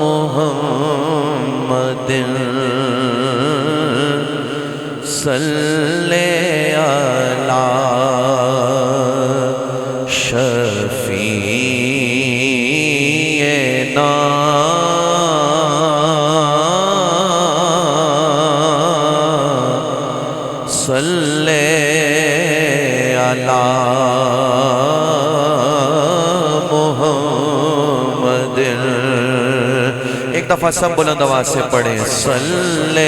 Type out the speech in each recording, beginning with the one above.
محمد صلی علی شفیعنا صلی علی محمد. ایک دفعہ سب بلند آواز سے پڑھیں صلی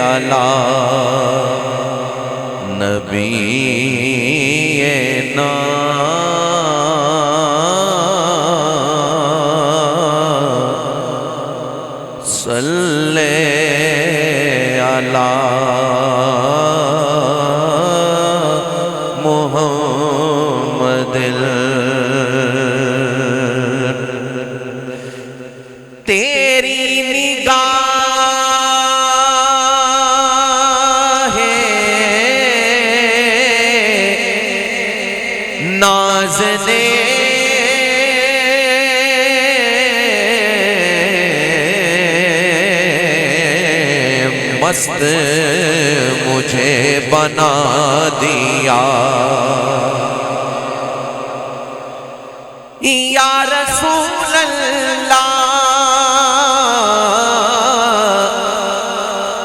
علی نبینا صلی علی محمد. تیری نگاہ ناز نے مست مجھے بنا دیا. یا رسول اللہ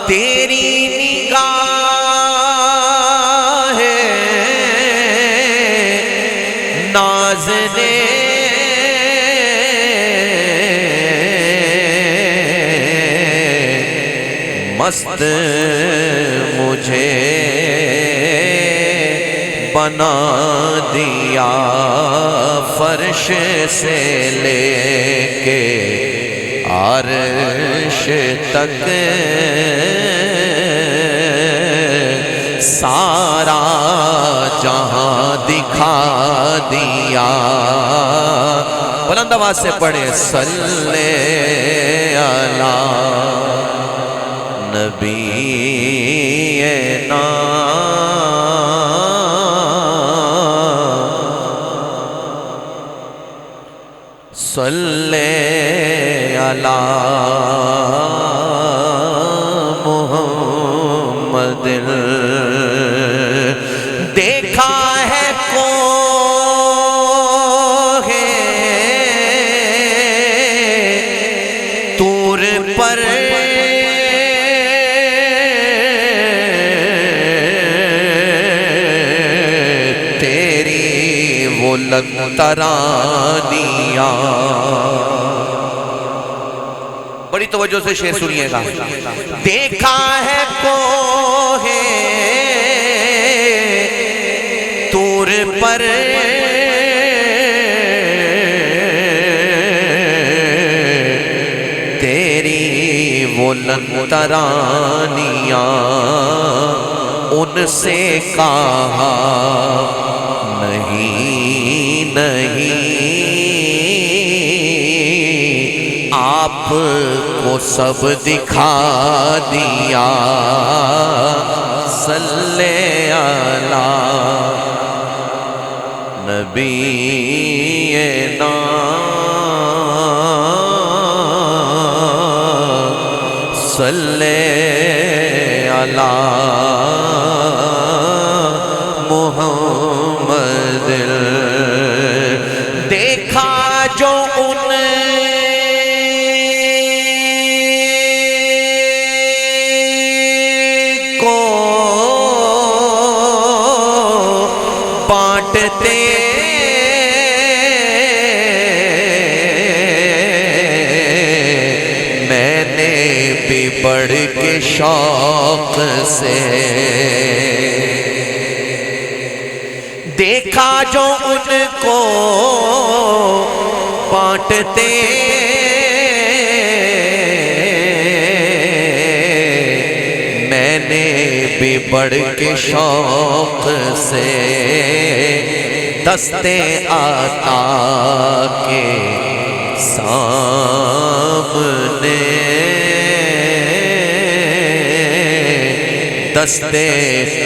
تیری نگاہ ناز نے مست مجھے بنا دیا. فرش سے لے کے عرش تک سارا جہاں دکھا دیا. بلند آواز سے پڑھیں صلی علی نبینا صلی علی محمد. دیکھا ہے کوہ طور پر ترانیاں. بڑی توجہ سے شعر سنیے گا. دیکھا ہے کوہ طور پر تیری بلند ترانیاں. ان سے کہا نہیں نہیں آپ کو سب دکھا دیا. صلی علی نبینا صلی علی محمد. دیکھا جو ان کو بانٹتے میں نے بھی بڑھ کے شوق سے دیکھا جو ان کو بانٹتے میں نے بھی بڑھ کے شوق سے دستے عطا کے سامنے دستے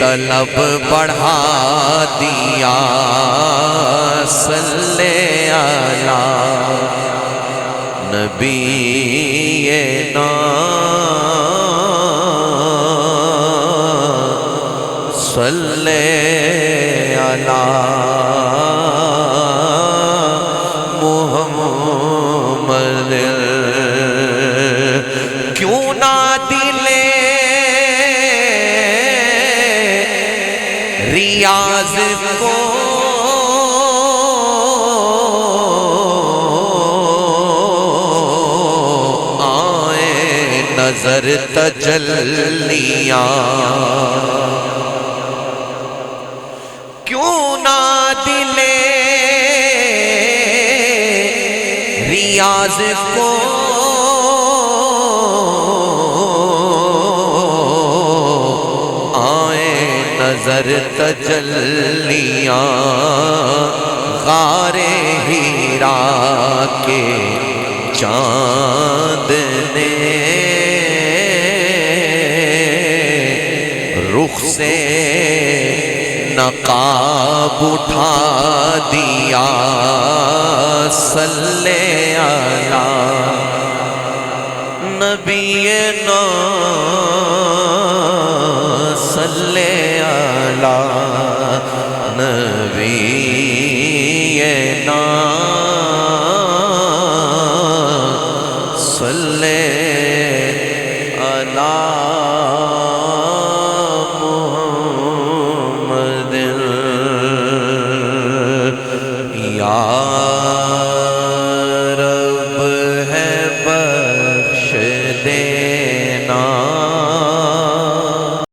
طلب بڑھا دیا صلی علی نبینا صلی علی محمد کیوں نہ دلے ریاض کو آئے نظر تجلیاں کیوں نہ دلے ریاض کو نظر تجلیاں غار ہیرا کے چاند نے رخ سے نقاب اٹھا دیا صلی علی نبینا صلی علی نبی